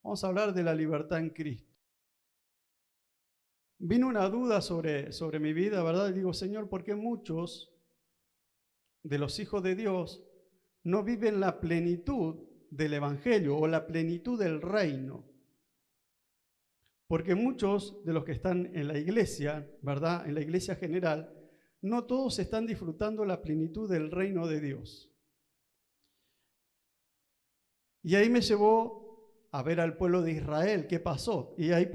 Vamos a hablar de la libertad en Cristo. Vino una duda sobre mi vida, ¿verdad? Y digo, Señor, ¿por qué muchos de los hijos de Dios no viven la plenitud del Evangelio o la plenitud del reino? Porque muchos de los que están en la iglesia, ¿verdad? En la iglesia general, no todos están disfrutando la plenitud del reino de Dios. Y ahí me llevó a ver al pueblo de Israel, qué pasó. Y ahí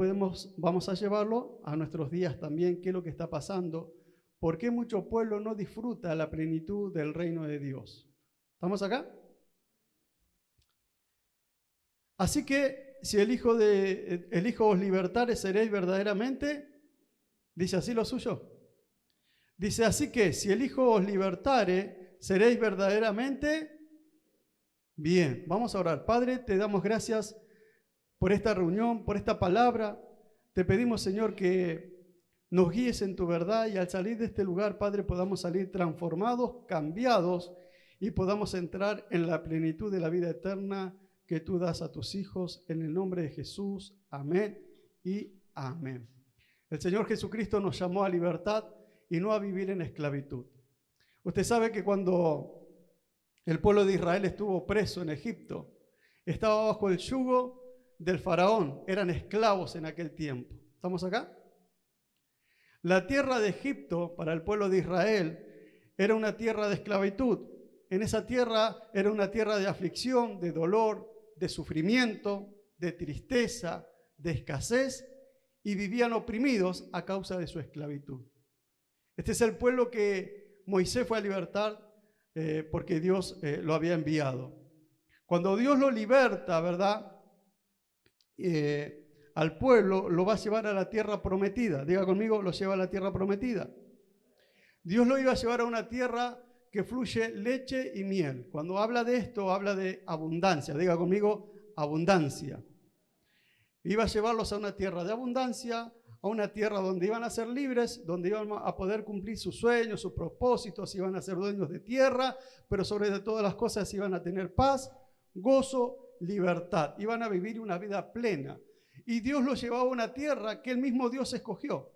vamos a llevarlo a nuestros días también, qué es lo que está pasando. ¿Por qué mucho pueblo no disfruta la plenitud del reino de Dios? ¿Estamos acá? Así que si el Hijo os libertare, seréis verdaderamente, dice así lo suyo. Dice así que si el Hijo os libertare, seréis verdaderamente bien. Vamos a orar. Padre, te damos gracias por esta reunión, por esta palabra. Te pedimos, Señor, que nos guíes en tu verdad y al salir de este lugar, Padre, podamos salir transformados, cambiados y podamos entrar en la plenitud de la vida eterna que tú das a tus hijos, en el nombre de Jesús. Amén y amén. El Señor Jesucristo nos llamó a libertad y no a vivir en esclavitud. Usted sabe que cuando el pueblo de Israel estuvo preso en Egipto, estaba bajo el yugo del faraón, eran esclavos en aquel tiempo. ¿Estamos acá? La tierra de Egipto para el pueblo de Israel era una tierra de esclavitud. En esa tierra era una tierra de aflicción, de dolor, de sufrimiento, de tristeza, de escasez, y vivían oprimidos a causa de su esclavitud. Este es el pueblo que Moisés fue a libertar porque Dios lo había enviado. Cuando Dios lo liberta, ¿verdad? Al pueblo lo va a llevar a la tierra prometida. Diga conmigo, lo lleva a la tierra prometida. Dios lo iba a llevar a una tierra que fluye leche y miel. Cuando habla de esto, habla de abundancia. Diga conmigo, abundancia. Iba a llevarlos a una tierra de abundancia, a una tierra donde iban a ser libres, donde iban a poder cumplir sus sueños, sus propósitos, iban a ser dueños de tierra, pero sobre todas las cosas iban a tener paz, gozo, libertad. Iban a vivir una vida plena. Y Dios los llevaba a una tierra que el mismo Dios escogió.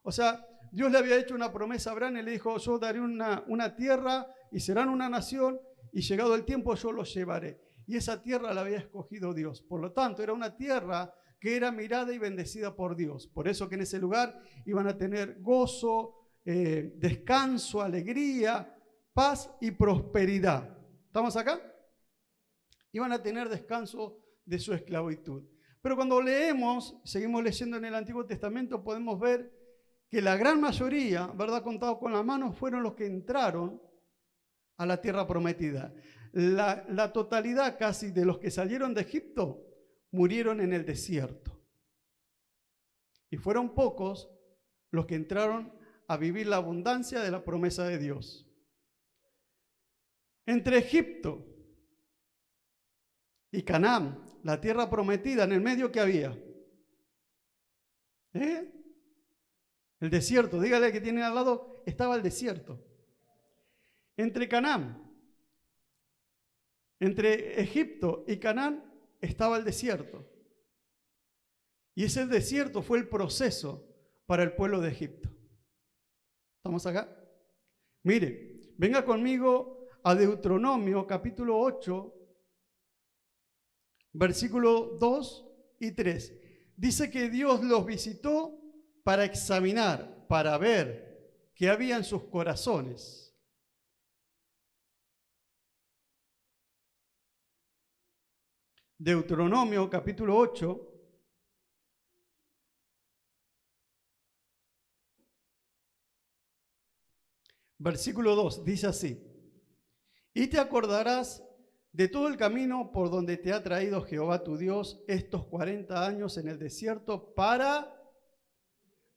O sea, Dios le había hecho una promesa a Abraham y le dijo, yo daré una tierra y serán una nación y llegado el tiempo yo los llevaré. Y esa tierra la había escogido Dios. Por lo tanto, era una tierra que era mirada y bendecida por Dios. Por eso que en ese lugar iban a tener gozo, descanso, alegría, paz y prosperidad. ¿Estamos acá? Iban a tener descanso de su esclavitud. Pero cuando seguimos leyendo en el Antiguo Testamento, podemos ver que la gran mayoría, ¿verdad? Contado con la mano, fueron los que entraron a la tierra prometida. La totalidad casi de los que salieron de Egipto murieron en el desierto. Y fueron pocos los que entraron a vivir la abundancia de la promesa de Dios. Entre Egipto y Canaán, la tierra prometida, en el medio que había. El desierto, dígale que tiene al lado, estaba el desierto. Entre Canaán, entre Egipto y Canaán, estaba el desierto. Y ese desierto fue el proceso para el pueblo de Egipto. ¿Estamos acá? Mire, venga conmigo a Deuteronomio capítulo 8, versículo 2 y 3. Dice que Dios los visitó para examinar, para ver qué había en sus corazones. Deuteronomio capítulo 8, versículo 2, dice así: y te acordarás de todo el camino por donde te ha traído Jehová tu Dios estos 40 años en el desierto para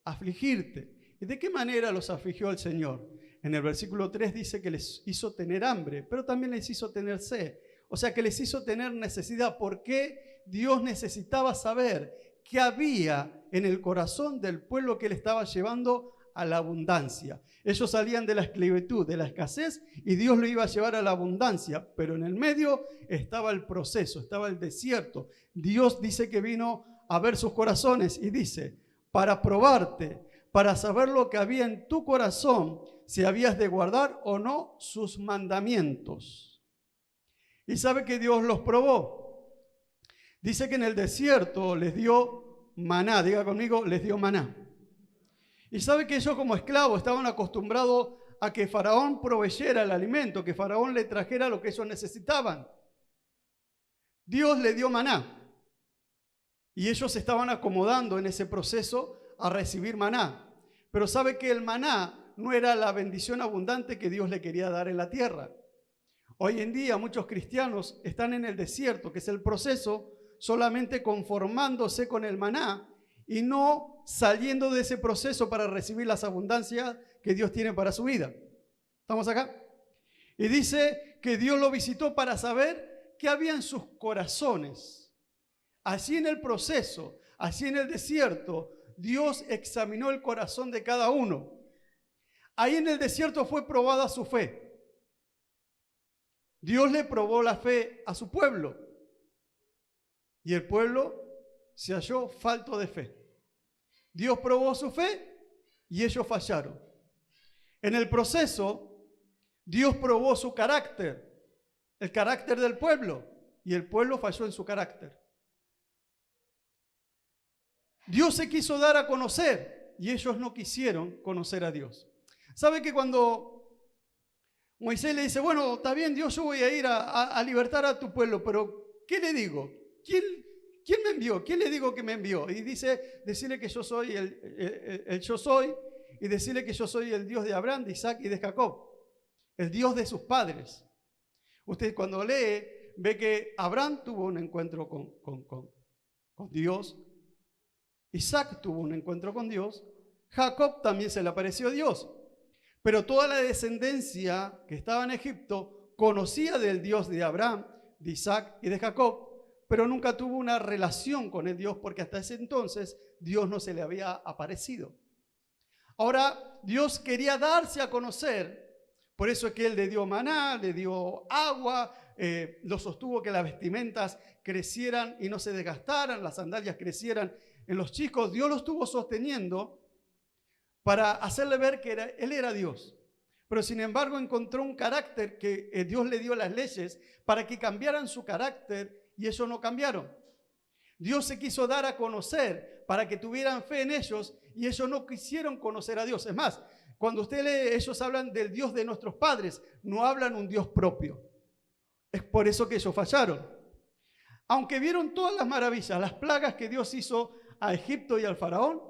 afligirte. ¿Y de qué manera los afligió el Señor? En el versículo 3 dice que les hizo tener hambre, pero también les hizo tener sed. O sea que les hizo tener necesidad. ¿Por qué Dios necesitaba saber qué había en el corazón del pueblo que él estaba llevando a la abundancia. Ellos salían de la esclavitud, de la escasez, y Dios lo iba a llevar a la abundancia, pero en el medio estaba el proceso, estaba el desierto. Dios dice que vino a ver sus corazones y dice, para probarte, para saber lo que había en tu corazón, si habías de guardar o no sus mandamientos. Y sabe que Dios los probó. Dice que en el desierto les dio maná, diga conmigo, les dio maná. Y sabe que ellos como esclavos estaban acostumbrados a que Faraón proveyera el alimento, que Faraón le trajera lo que ellos necesitaban. Dios le dio maná. Y ellos se estaban acomodando en ese proceso a recibir maná. Pero sabe que el maná no era la bendición abundante que Dios le quería dar en la tierra. Hoy en día muchos cristianos están en el desierto, que es el proceso, solamente conformándose con el maná y no saliendo de ese proceso para recibir las abundancias que Dios tiene para su vida. ¿Estamos acá? Y dice que Dios lo visitó para saber qué había en sus corazones. Así en el proceso, así en el desierto, Dios examinó el corazón de cada uno. Ahí en el desierto fue probada su fe. Dios le probó la fe a su pueblo. Y el pueblo se halló falto de fe. Dios probó su fe y ellos fallaron. En el proceso, Dios probó su carácter, el carácter del pueblo, y el pueblo falló en su carácter. Dios se quiso dar a conocer y ellos no quisieron conocer a Dios. ¿Sabe que cuando Moisés le dice, bueno, está bien, Dios, yo voy a ir a libertar a tu pueblo, pero ¿qué le digo? ¿Quién me envió? ¿Quién le digo que me envió? Y dice, decirle que yo soy el yo soy, y decirle que yo soy el Dios de Abraham, de Isaac y de Jacob, el Dios de sus padres. Usted cuando lee, ve que Abraham tuvo un encuentro con Dios, Isaac tuvo un encuentro con Dios, Jacob también se le apareció Dios. Pero toda la descendencia que estaba en Egipto conocía del Dios de Abraham, de Isaac y de Jacob, pero nunca tuvo una relación con el Dios porque hasta ese entonces Dios no se le había aparecido. Ahora Dios quería darse a conocer, por eso es que Él le dio maná, le dio agua, lo sostuvo que las vestimentas crecieran y no se desgastaran, las sandalias crecieran en los chicos. Dios los estuvo sosteniendo para hacerle ver que Él era Dios. Pero sin embargo encontró un carácter que Dios le dio las leyes para que cambiaran su carácter y ellos no cambiaron. Dios se quiso dar a conocer para que tuvieran fe en ellos y ellos no quisieron conocer a Dios. Es más, cuando usted lee, ellos hablan del Dios de nuestros padres, no hablan un Dios propio. Es por eso que ellos fallaron. Aunque vieron todas las maravillas, las plagas que Dios hizo a Egipto y al faraón,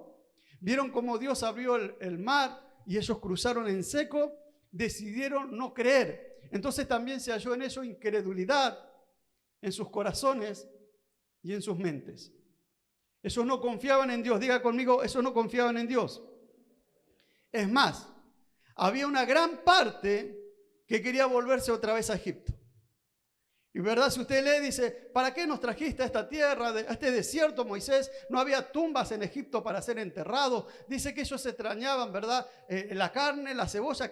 vieron cómo Dios abrió el mar y ellos cruzaron en seco, decidieron no creer. Entonces también se halló en ellos incredulidad en sus corazones y en sus mentes. Ellos no confiaban en Dios. Diga conmigo, ellos no confiaban en Dios. Es más, había una gran parte que quería volverse otra vez a Egipto. Y verdad, si usted lee, dice, ¿para qué nos trajiste a esta tierra, a este desierto, Moisés? No había tumbas en Egipto para ser enterrados. Dice que ellos extrañaban, ¿verdad? La carne, la cebolla,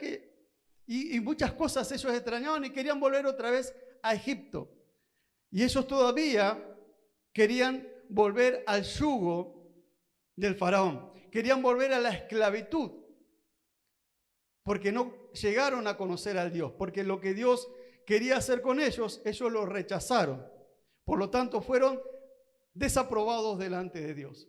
y muchas cosas ellos extrañaban y querían volver otra vez a Egipto. Y ellos todavía querían volver al yugo del faraón. Querían volver a la esclavitud. Porque no llegaron a conocer al Dios. Porque lo que Dios quería hacer con ellos, ellos lo rechazaron. Por lo tanto, fueron desaprobados delante de Dios.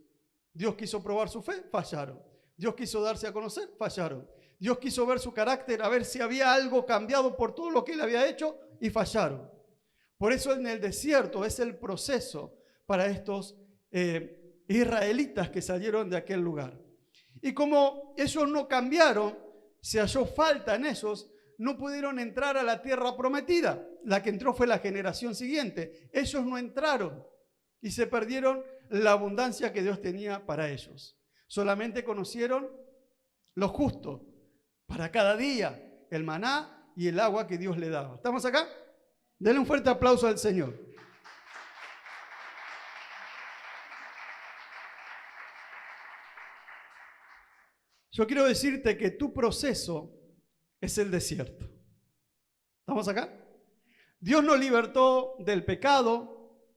Dios quiso probar su fe, fallaron. Dios quiso darse a conocer, fallaron. Dios quiso ver su carácter, a ver si había algo cambiado por todo lo que él había hecho y fallaron. Por eso en el desierto es el proceso para estos israelitas que salieron de aquel lugar. Y como ellos no cambiaron, se halló falta en ellos, no pudieron entrar a la tierra prometida. La que entró fue la generación siguiente. Ellos no entraron y se perdieron la abundancia que Dios tenía para ellos. Solamente conocieron lo justo para cada día, el maná y el agua que Dios le daba. ¿Estamos acá? Denle un fuerte aplauso al Señor. Yo quiero decirte que tu proceso es el desierto. ¿Estamos acá? Dios nos libertó del pecado,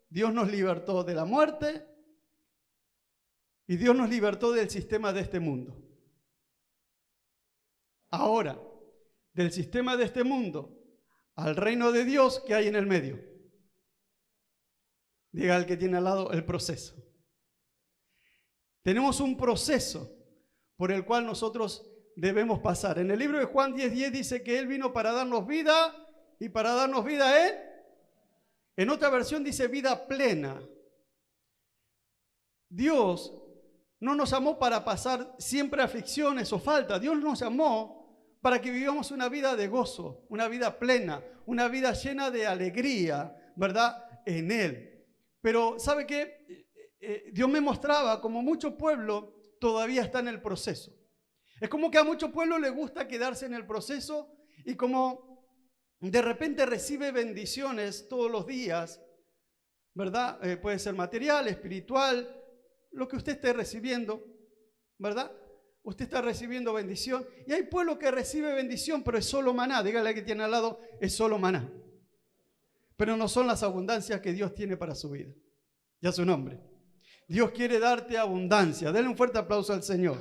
Dios nos libertó de la muerte y Dios nos libertó del sistema de este mundo. Ahora, del sistema de este mundo al reino de Dios, ¿qué hay en el medio? Diga al que tiene al lado, el proceso. Tenemos un proceso por el cual nosotros debemos pasar. En el libro de Juan 10:10 dice que Él vino para darnos vida y para darnos vida en otra versión dice vida plena. Dios no nos llamó para pasar siempre aflicciones o falta. Dios nos llamó para que vivamos una vida de gozo, una vida plena, una vida llena de alegría, ¿verdad? En Él. Pero ¿sabe qué? Dios me mostraba como mucho pueblo todavía está en el proceso. Es como que a mucho pueblo le gusta quedarse en el proceso y como de repente recibe bendiciones todos los días, ¿verdad? Puede ser material, espiritual, lo que usted esté recibiendo, ¿verdad? Usted está recibiendo bendición. Y hay pueblo que recibe bendición, pero es solo maná. Dígale al que tiene al lado, es solo maná. Pero no son las abundancias que Dios tiene para su vida. Ya su nombre. Dios quiere darte abundancia. Denle un fuerte aplauso al Señor.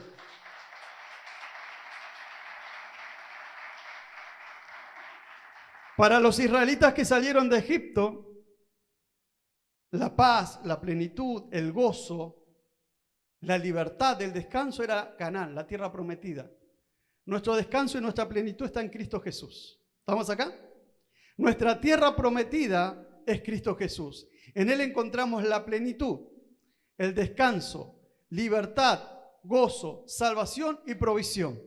Para los israelitas que salieron de Egipto, la paz, la plenitud, el gozo, la libertad, el descanso era Canaán, la tierra prometida. Nuestro descanso y nuestra plenitud está en Cristo Jesús. ¿Estamos acá? Nuestra tierra prometida es Cristo Jesús. En Él encontramos la plenitud, el descanso, libertad, gozo, salvación y provisión.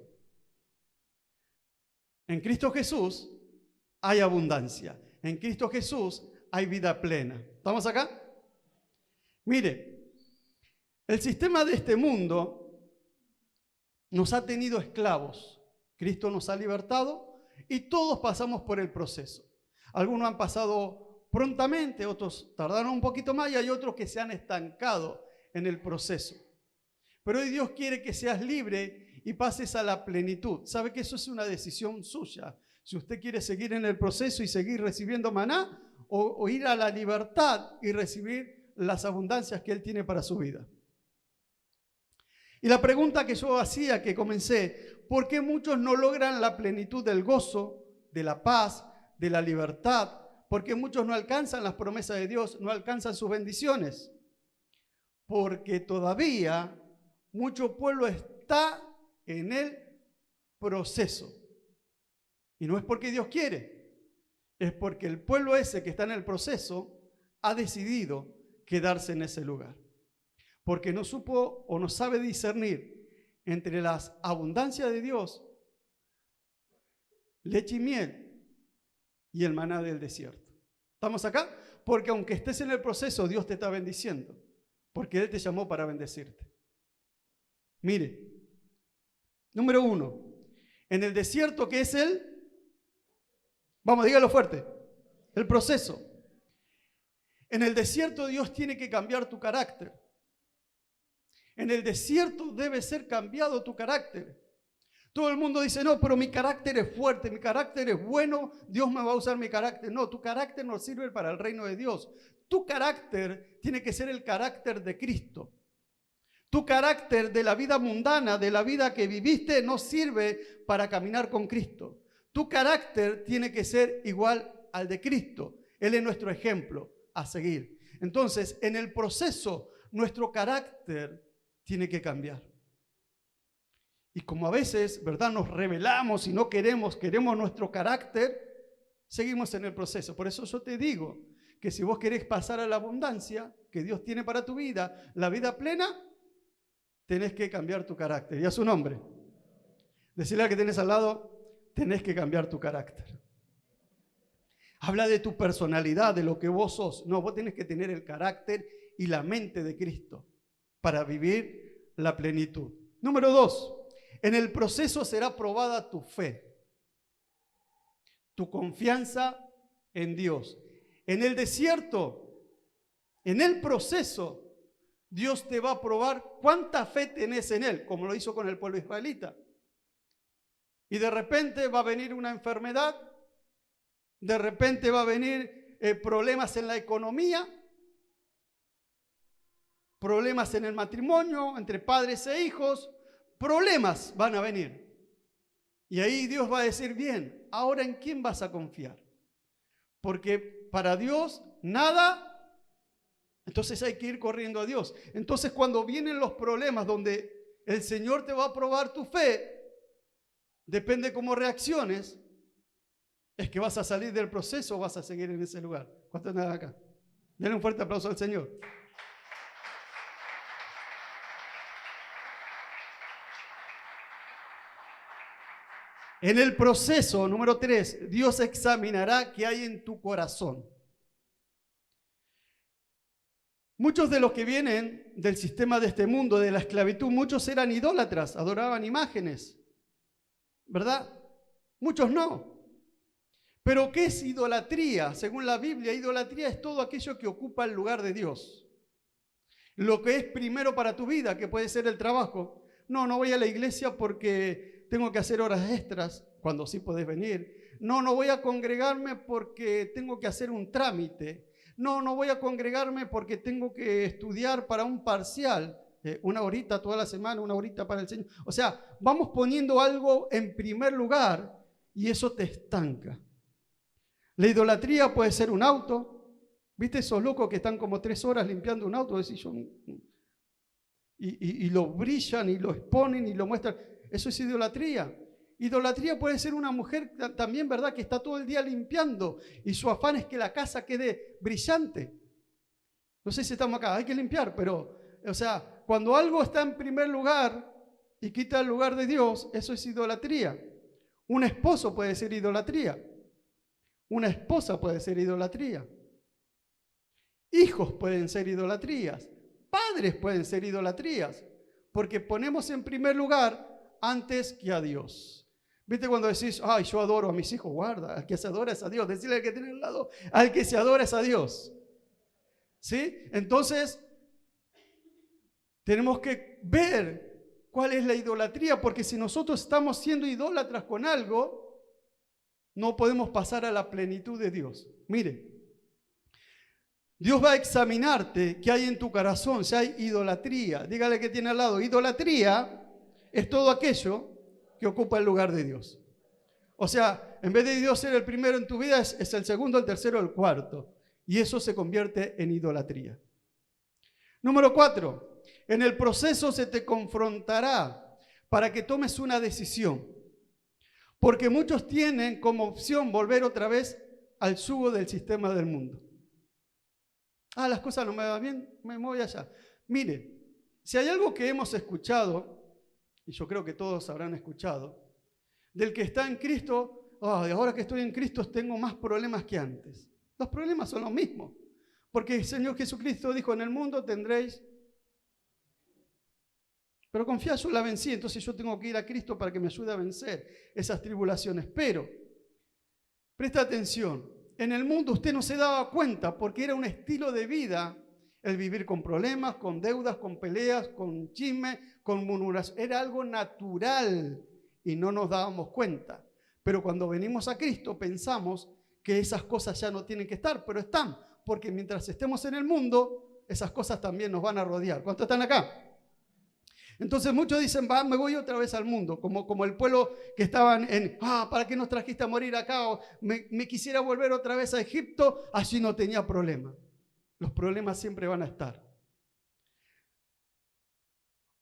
En Cristo Jesús hay abundancia. En Cristo Jesús hay vida plena. ¿Estamos acá? Mire, el sistema de este mundo nos ha tenido esclavos. Cristo nos ha libertado y todos pasamos por el proceso. Algunos han pasado prontamente, otros tardaron un poquito más y hay otros que se han estancado en el proceso. Pero hoy Dios quiere que seas libre y pases a la plenitud. ¿Sabe que eso es una decisión suya? Si usted quiere seguir en el proceso y seguir recibiendo maná o ir a la libertad y recibir las abundancias que Él tiene para su vida. Y la pregunta que yo hacía, que comencé, ¿por qué muchos no logran la plenitud del gozo, de la paz, de la libertad? ¿Por qué muchos no alcanzan las promesas de Dios, no alcanzan sus bendiciones? Porque todavía mucho pueblo está en el proceso. Y no es porque Dios quiere, es porque el pueblo ese que está en el proceso ha decidido quedarse en ese lugar. Porque no supo o no sabe discernir entre las abundancias de Dios, leche y miel, y el maná del desierto. ¿Estamos acá? Porque aunque estés en el proceso, Dios te está bendiciendo, porque Él te llamó para bendecirte. Mire, número 1, en el desierto, ¿qué es vamos, dígalo fuerte, el proceso. En el desierto Dios tiene que cambiar tu carácter. En el desierto debe ser cambiado tu carácter. Todo el mundo dice, no, pero mi carácter es fuerte, mi carácter es bueno, Dios me va a usar mi carácter. No, tu carácter no sirve para el reino de Dios. Tu carácter tiene que ser el carácter de Cristo. Tu carácter de la vida mundana, de la vida que viviste, no sirve para caminar con Cristo. Tu carácter tiene que ser igual al de Cristo. Él es nuestro ejemplo a seguir. Entonces, en el proceso, nuestro carácter tiene que cambiar. Y como a veces, ¿verdad?, nos rebelamos y no queremos nuestro carácter, seguimos en el proceso. Por eso yo te digo que si vos querés pasar a la abundancia que Dios tiene para tu vida, la vida plena, tenés que cambiar tu carácter. Y a su nombre. Decirle al que tenés al lado, tenés que cambiar tu carácter. Habla de tu personalidad, de lo que vos sos. No, vos tenés que tener el carácter y la mente de Cristo para vivir la plenitud. Número 2, en el proceso será probada tu fe, tu confianza en Dios. En el desierto, en el proceso, Dios te va a probar cuánta fe tenés en Él, como lo hizo con el pueblo israelita. Y de repente va a venir una enfermedad, de repente va a venir problemas en la economía, problemas en el matrimonio, entre padres e hijos, problemas van a venir. Y ahí Dios va a decir, bien, ahora ¿en quién vas a confiar? Porque para Dios nada, entonces hay que ir corriendo a Dios. Entonces cuando vienen los problemas donde el Señor te va a probar tu fe, depende cómo reacciones, es que vas a salir del proceso o vas a seguir en ese lugar. ¿Cuántos están acá? Denle un fuerte aplauso al Señor. En el proceso, número 3, Dios examinará qué hay en tu corazón. Muchos de los que vienen del sistema de este mundo, de la esclavitud, muchos eran idólatras, adoraban imágenes, ¿verdad? Muchos no. Pero ¿qué es idolatría? Según la Biblia, idolatría es todo aquello que ocupa el lugar de Dios. Lo que es primero para tu vida, que puede ser el trabajo. No voy a la iglesia porque tengo que hacer horas extras, cuando sí podés venir. No voy a congregarme porque tengo que hacer un trámite. No voy a congregarme porque tengo que estudiar para un parcial. Una horita toda la semana, una horita para el Señor. O sea, vamos poniendo algo en primer lugar y eso te estanca. La idolatría puede ser un auto. ¿Viste esos locos que están como 3 horas limpiando un auto? Y lo brillan y lo exponen y lo muestran. Eso es idolatría. Idolatría puede ser una mujer también, ¿verdad?, que está todo el día limpiando y su afán es que la casa quede brillante. No sé si estamos acá, hay que limpiar, pero, o sea, cuando algo está en primer lugar y quita el lugar de Dios, eso es idolatría. Un esposo puede ser idolatría. Una esposa puede ser idolatría. Hijos pueden ser idolatrías. Padres pueden ser idolatrías. Porque ponemos en primer lugar antes que a Dios. ¿Viste cuando decís, ay, yo adoro a mis hijos? Guarda, al que se adora es a Dios. Decirle al que tiene al lado, al que se adora es a Dios. ¿Sí? Entonces, tenemos que ver cuál es la idolatría, porque si nosotros estamos siendo idólatras con algo, no podemos pasar a la plenitud de Dios. Mire, Dios va a examinarte qué hay en tu corazón, si hay idolatría. Dígale que tiene al lado, idolatría es todo aquello que ocupa el lugar de Dios. O sea, en vez de Dios ser el primero en tu vida, es el segundo, el tercero, el cuarto. Y eso se convierte en idolatría. Número 4, en el proceso se te confrontará para que tomes una decisión. Porque muchos tienen como opción volver otra vez al yugo del sistema del mundo. Las cosas no me van bien, me voy allá. Mire, si hay algo que hemos escuchado, y yo creo que todos habrán escuchado, del que está en Cristo, ahora que estoy en Cristo tengo más problemas que antes. Los problemas son los mismos, porque el Señor Jesucristo dijo, en el mundo tendréis, pero confía, yo la vencí, entonces yo tengo que ir a Cristo para que me ayude a vencer esas tribulaciones. Pero, presta atención, en el mundo usted no se daba cuenta porque era un estilo de vida el vivir con problemas, con deudas, con peleas, con chisme, con murmuración. Era algo natural y no nos dábamos cuenta. Pero cuando venimos a Cristo pensamos que esas cosas ya no tienen que estar, pero están. Porque mientras estemos en el mundo, esas cosas también nos van a rodear. ¿Cuántos están acá? Entonces muchos dicen, me voy otra vez al mundo, como el pueblo que estaban ¿para qué nos trajiste a morir acá? O me quisiera volver otra vez a Egipto, allí no tenía problema. Los problemas siempre van a estar.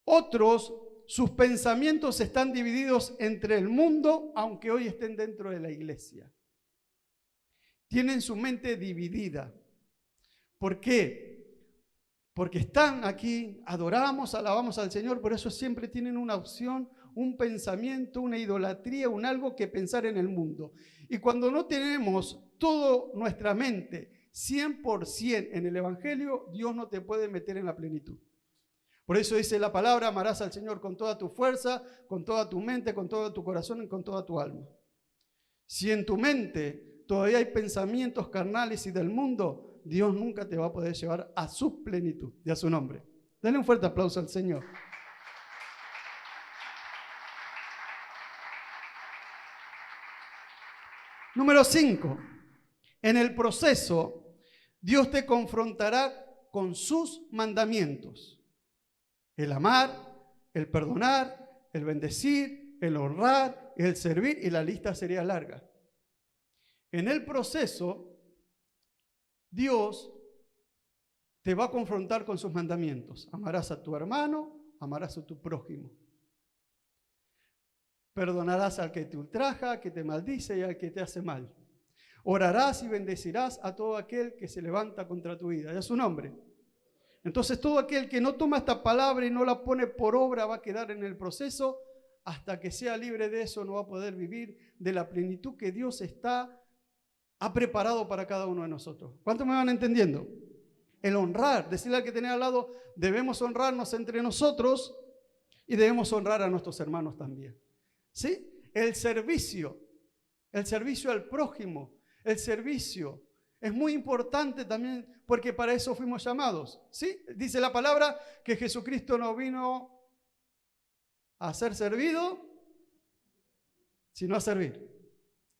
Otros, sus pensamientos están divididos entre el mundo, aunque hoy estén dentro de la iglesia. Tienen su mente dividida. ¿Por qué? Porque están aquí, adoramos, alabamos al Señor, pero eso siempre tienen una opción, un pensamiento, una idolatría, un algo que pensar en el mundo. Y cuando no tenemos toda nuestra mente 100% en el Evangelio, Dios no te puede meter en la plenitud. Por eso dice la palabra, amarás al Señor con toda tu fuerza, con toda tu mente, con todo tu corazón y con toda tu alma. Si en tu mente todavía hay pensamientos carnales y del mundo, Dios nunca te va a poder llevar a su plenitud y a su nombre. Denle un fuerte aplauso al Señor. Número 5. En el proceso, Dios te confrontará con sus mandamientos. El amar, el perdonar, el bendecir, el honrar, el servir, y la lista sería larga. En el proceso, Dios te va a confrontar con sus mandamientos. Amarás a tu hermano, amarás a tu prójimo. Perdonarás al que te ultraja, que te maldice y al que te hace mal. Orarás y bendecirás a todo aquel que se levanta contra tu vida. Ya es su nombre. Entonces todo aquel que no toma esta palabra y no la pone por obra va a quedar en el proceso. Hasta que sea libre de eso no va a poder vivir de la plenitud que Dios ha preparado para cada uno de nosotros. ¿Cuántos me van entendiendo? El honrar, decirle al que tiene al lado, debemos honrarnos entre nosotros y debemos honrar a nuestros hermanos también. ¿Sí? El servicio al prójimo, el servicio es muy importante también porque para eso fuimos llamados. ¿Sí? Dice la palabra que Jesucristo no vino a ser servido, sino a servir.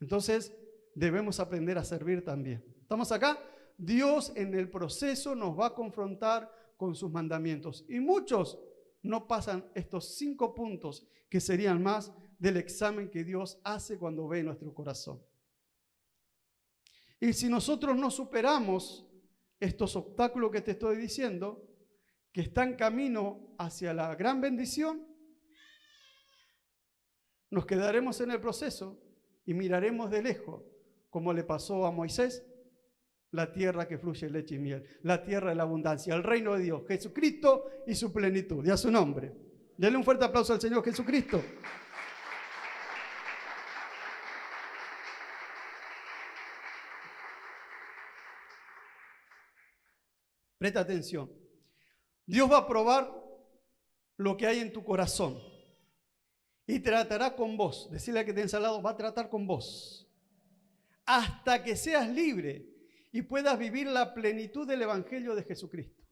Entonces debemos aprender a servir también. ¿Estamos acá? Dios en el proceso nos va a confrontar con sus mandamientos. Y muchos no pasan estos 5 puntos que serían más del examen que Dios hace cuando ve nuestro corazón. Y si nosotros no superamos estos obstáculos que te estoy diciendo, que están camino hacia la gran bendición, nos quedaremos en el proceso y miraremos de lejos, como le pasó a Moisés, la tierra que fluye leche y miel, la tierra de la abundancia, el reino de Dios, Jesucristo y su plenitud. Y a su nombre. Denle un fuerte aplauso al Señor Jesucristo. Presta atención. Dios va a probar lo que hay en tu corazón y tratará con vos. Decirle a que te al lado, va a tratar con vos hasta que seas libre y puedas vivir la plenitud del Evangelio de Jesucristo.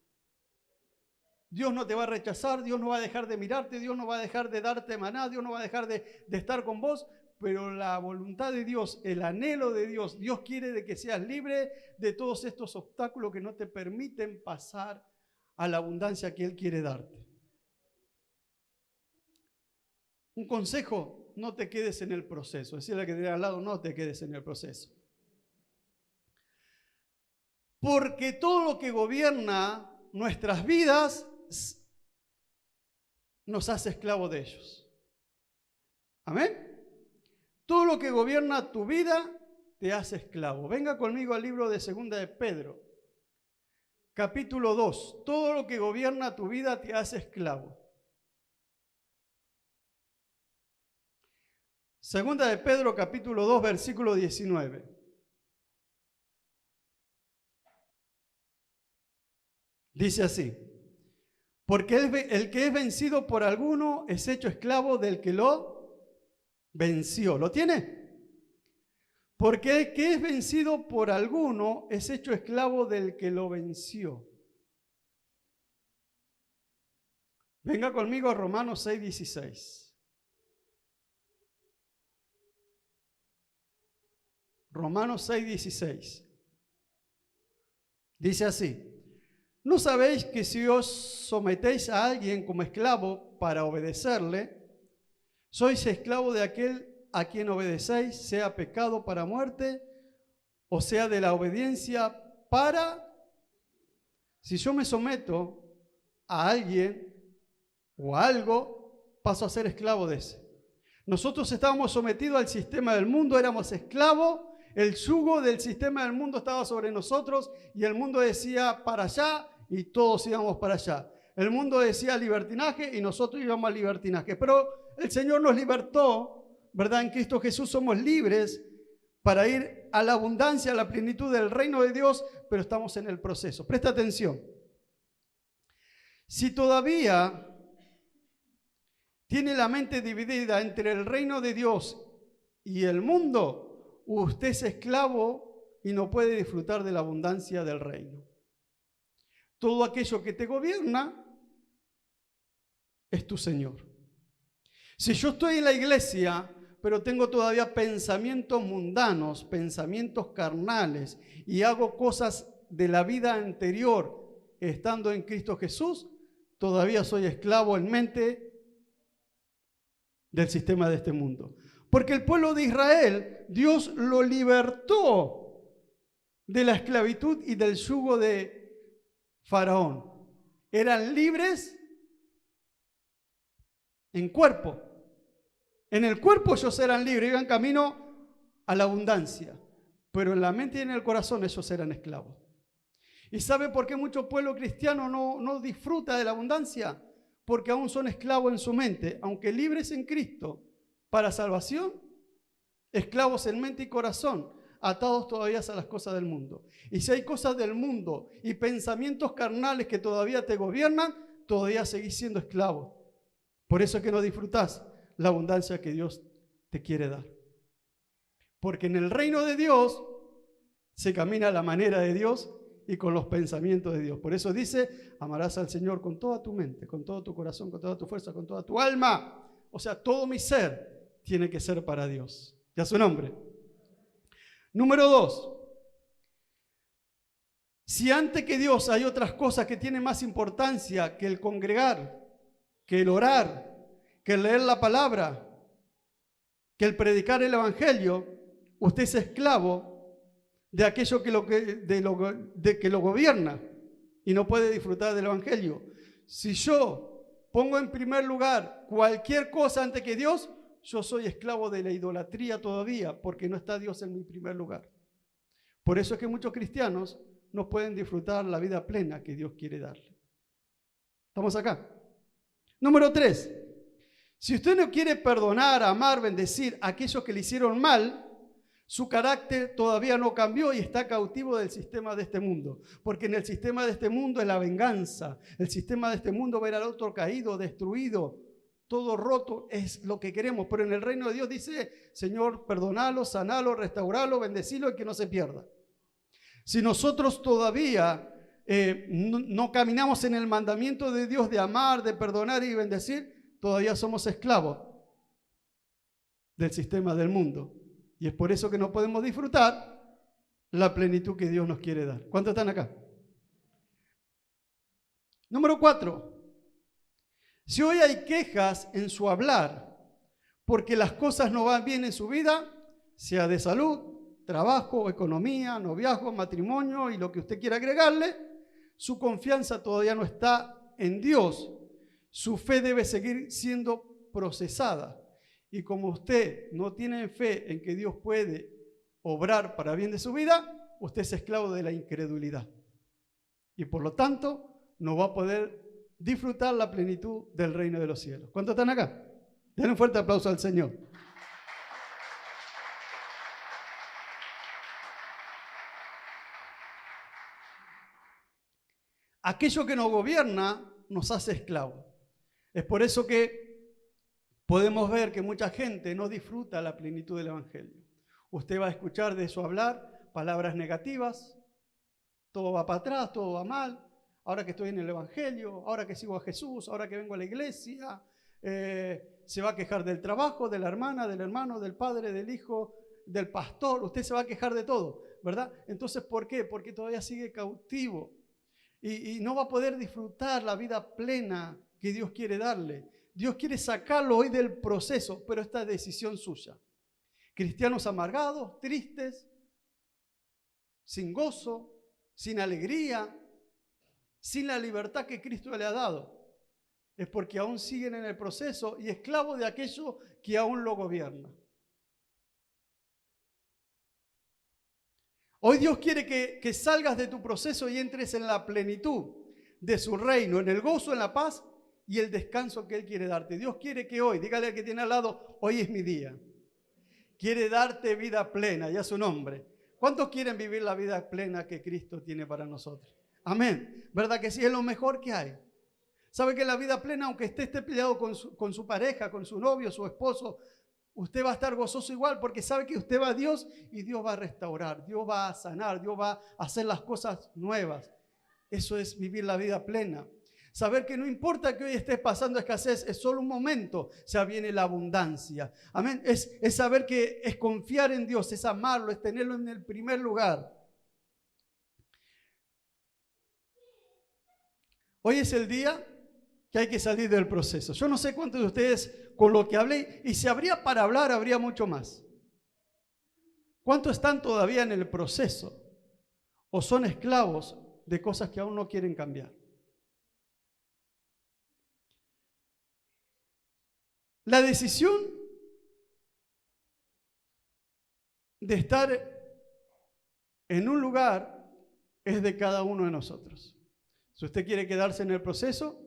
Dios no te va a rechazar, Dios no va a dejar de mirarte, Dios no va a dejar de darte maná, Dios no va a dejar de estar con vos, pero la voluntad de Dios, el anhelo de Dios, Dios quiere de que seas libre de todos estos obstáculos que no te permiten pasar a la abundancia que Él quiere darte. Un consejo, no te quedes en el proceso. Decirle al que te al lado, no te quedes en el proceso. Porque todo lo que gobierna nuestras vidas nos hace esclavos de ellos. ¿Amén? Todo lo que gobierna tu vida te hace esclavo. Venga conmigo al libro de 2 de Pedro, capítulo 2. Todo lo que gobierna tu vida te hace esclavo. 2 de Pedro, capítulo 2, versículo 19. Dice así: porque el que es vencido por alguno es hecho esclavo del que lo venció. ¿Lo tiene? Porque el que es vencido por alguno es hecho esclavo del que lo venció. Venga conmigo a Romanos 6:16. Romanos 6:16. Dice así: ¿no sabéis que si os sometéis a alguien como esclavo para obedecerle, sois esclavo de aquel a quien obedecéis, sea pecado para muerte, o sea de la obediencia para... Si yo me someto a alguien o a algo, paso a ser esclavo de ese. Nosotros estábamos sometidos al sistema del mundo, éramos esclavos, el yugo del sistema del mundo estaba sobre nosotros y el mundo decía para allá y todos íbamos para allá. El mundo decía libertinaje y nosotros íbamos al libertinaje. Pero el Señor nos libertó, ¿verdad? En Cristo Jesús somos libres para ir a la abundancia, a la plenitud del reino de Dios, pero estamos en el proceso. Presta atención. Si todavía tiene la mente dividida entre el reino de Dios y el mundo, usted es esclavo y no puede disfrutar de la abundancia del reino. Todo aquello que te gobierna es tu Señor. Si yo estoy en la iglesia, pero tengo todavía pensamientos mundanos, pensamientos carnales, y hago cosas de la vida anterior, estando en Cristo Jesús, todavía soy esclavo en mente del sistema de este mundo. Porque el pueblo de Israel, Dios lo libertó de la esclavitud y del yugo de Faraón. Eran libres en cuerpo. En el cuerpo ellos eran libres, iban camino a la abundancia. Pero en la mente y en el corazón ellos eran esclavos. ¿Y sabe por qué mucho pueblo cristiano no disfruta de la abundancia? Porque aún son esclavos en su mente, aunque libres en Cristo para salvación, esclavos en mente y corazón, atados todavía a las cosas del mundo. Y si hay cosas del mundo y pensamientos carnales que todavía te gobiernan, todavía seguís siendo esclavo. Por eso es que no disfrutás la abundancia que Dios te quiere dar. Porque en el reino de Dios se camina a la manera de Dios y con los pensamientos de Dios. Por eso dice, amarás al Señor con toda tu mente, con todo tu corazón, con toda tu fuerza, con toda tu alma. O sea, todo mi ser tiene que ser para Dios. Ya su nombre. Número 2. Si antes que Dios hay otras cosas que tienen más importancia que el congregar, que el orar, que el leer la palabra, que el predicar el evangelio, usted es esclavo de aquello que lo gobierna y no puede disfrutar del evangelio. Si yo pongo en primer lugar cualquier cosa antes que Dios, yo soy esclavo de la idolatría todavía, porque no está Dios en mi primer lugar. Por eso es que muchos cristianos no pueden disfrutar la vida plena que Dios quiere darle. ¿Estamos acá? Número 3. Si usted no quiere perdonar, amar, bendecir a aquellos que le hicieron mal, su carácter todavía no cambió y está cautivo del sistema de este mundo. Porque en el sistema de este mundo es la venganza. El sistema de este mundo ver al otro caído, destruido, todo roto, es lo que queremos. Pero en el reino de Dios dice, Señor, perdonalo, sanalo, restauralo, bendecilo y que no se pierda. Si nosotros todavía no caminamos en el mandamiento de Dios de amar, de perdonar y bendecir, todavía somos esclavos del sistema del mundo. Y es por eso que no podemos disfrutar la plenitud que Dios nos quiere dar. ¿Cuántos están acá? Número 4. Si hoy hay quejas en su hablar porque las cosas no van bien en su vida, sea de salud, trabajo, economía, noviazgo, matrimonio y lo que usted quiera agregarle, su confianza todavía no está en Dios. Su fe debe seguir siendo procesada. Y como usted no tiene fe en que Dios puede obrar para bien de su vida, usted es esclavo de la incredulidad. Y por lo tanto, no va a poder disfrutar la plenitud del reino de los cielos. ¿Cuántos están acá? Den un fuerte aplauso al Señor. Aquello que nos gobierna nos hace esclavos. Es por eso que podemos ver que mucha gente no disfruta la plenitud del evangelio. Usted va a escuchar de su hablar palabras negativas, todo va para atrás, todo va mal. Ahora que estoy en el evangelio, ahora que sigo a Jesús, ahora que vengo a la iglesia, se va a quejar del trabajo, de la hermana, del hermano, del padre, del hijo, del pastor. Usted se va a quejar de todo, ¿verdad? Entonces, ¿por qué? Porque todavía sigue cautivo y no va a poder disfrutar la vida plena que Dios quiere darle. Dios quiere sacarlo hoy del proceso, pero esta es decisión suya. Cristianos amargados, tristes, sin gozo, sin alegría, sin la libertad que Cristo le ha dado. Es porque aún siguen en el proceso y esclavos de aquello que aún lo gobierna. Hoy Dios quiere que salgas de tu proceso y entres en la plenitud de su reino, en el gozo, en la paz y el descanso que Él quiere darte. Dios quiere que hoy, dígale al que tiene al lado, hoy es mi día. Quiere darte vida plena, ya su nombre. ¿Cuántos quieren vivir la vida plena que Cristo tiene para nosotros? Amén. ¿Verdad que sí? Es lo mejor que hay. ¿Sabe que la vida plena, aunque esté peleado con su pareja, con su novio, su esposo, usted va a estar gozoso igual porque sabe que usted va a Dios y Dios va a restaurar, Dios va a sanar, Dios va a hacer las cosas nuevas. Eso es vivir la vida plena. Saber que no importa que hoy estés pasando escasez, es solo un momento, ya viene la abundancia. Amén. Es saber que es confiar en Dios, es amarlo, es tenerlo en el primer lugar. Hoy es el día que hay que salir del proceso. Yo no sé cuántos de ustedes con lo que hablé, y si habría para hablar, habría mucho más. ¿Cuántos están todavía en el proceso o son esclavos de cosas que aún no quieren cambiar? La decisión de estar en un lugar es de cada uno de nosotros. Si usted quiere quedarse en el proceso,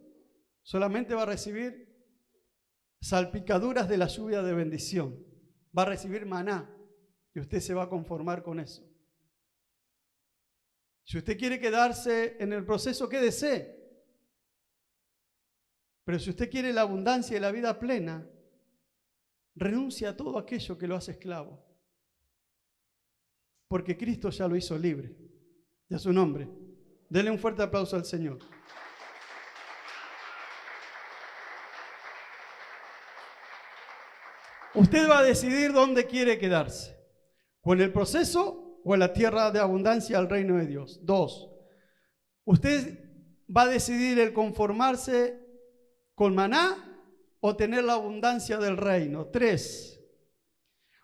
solamente va a recibir salpicaduras de la lluvia de bendición. Va a recibir maná y usted se va a conformar con eso. Si usted quiere quedarse en el proceso, quédese. Pero si usted quiere la abundancia y la vida plena, renuncia a todo aquello que lo hace esclavo. Porque Cristo ya lo hizo libre. Y a su nombre. Denle un fuerte aplauso al Señor. Usted va a decidir dónde quiere quedarse. ¿O en el proceso o en la tierra de abundancia al reino de Dios? 2. Usted va a decidir el conformarse con maná o tener la abundancia del reino. 3.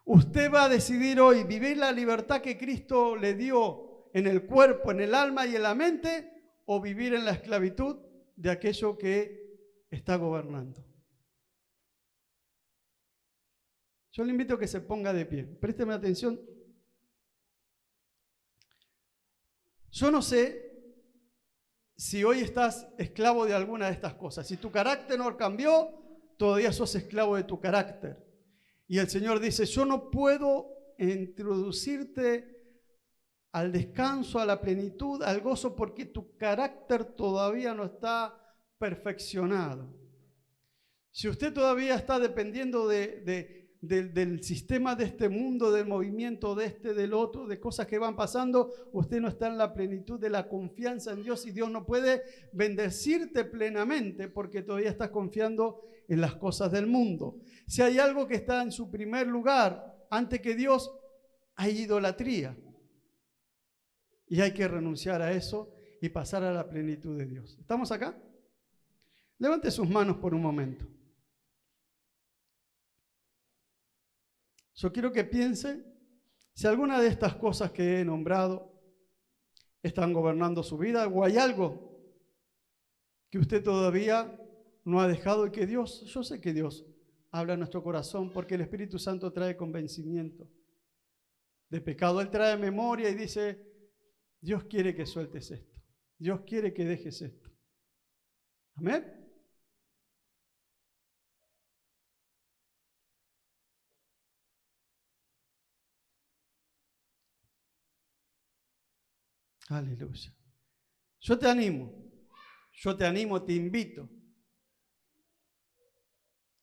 Usted va a decidir hoy vivir la libertad que Cristo le dio en el cuerpo, en el alma y en la mente, o vivir en la esclavitud de aquello que está gobernando. Yo le invito a que se ponga de pie. Présteme atención. Yo no sé si hoy estás esclavo de alguna de estas cosas. Si tu carácter no cambió, todavía sos esclavo de tu carácter. Y el Señor dice, yo no puedo introducirte al descanso, a la plenitud, al gozo, porque tu carácter todavía no está perfeccionado. Si usted todavía está dependiendo del sistema de este mundo, del movimiento de este, del otro, de cosas que van pasando, usted no está en la plenitud de la confianza en Dios y Dios no puede bendecirte plenamente porque todavía estás confiando en las cosas del mundo. Si hay algo que está en su primer lugar, antes que Dios, hay idolatría. Y hay que renunciar a eso y pasar a la plenitud de Dios. ¿Estamos acá? Levante sus manos por un momento. Yo quiero que piense si alguna de estas cosas que he nombrado están gobernando su vida o hay algo que usted todavía no ha dejado y que Dios, yo sé que Dios habla a nuestro corazón porque el Espíritu Santo trae convencimiento de pecado. Él trae memoria y dice, Dios quiere que sueltes esto. Dios quiere que dejes esto. Amén. Aleluya. Yo te animo, te invito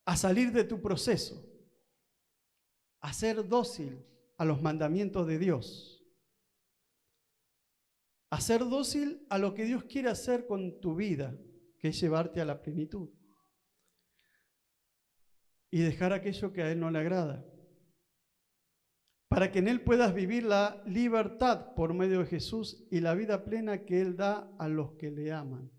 a salir de tu proceso, a ser dócil a los mandamientos de Dios. A ser dócil a lo que Dios quiere hacer con tu vida, que es llevarte a la plenitud. Y dejar aquello que a Él no le agrada. Para que en Él puedas vivir la libertad por medio de Jesús y la vida plena que Él da a los que le aman.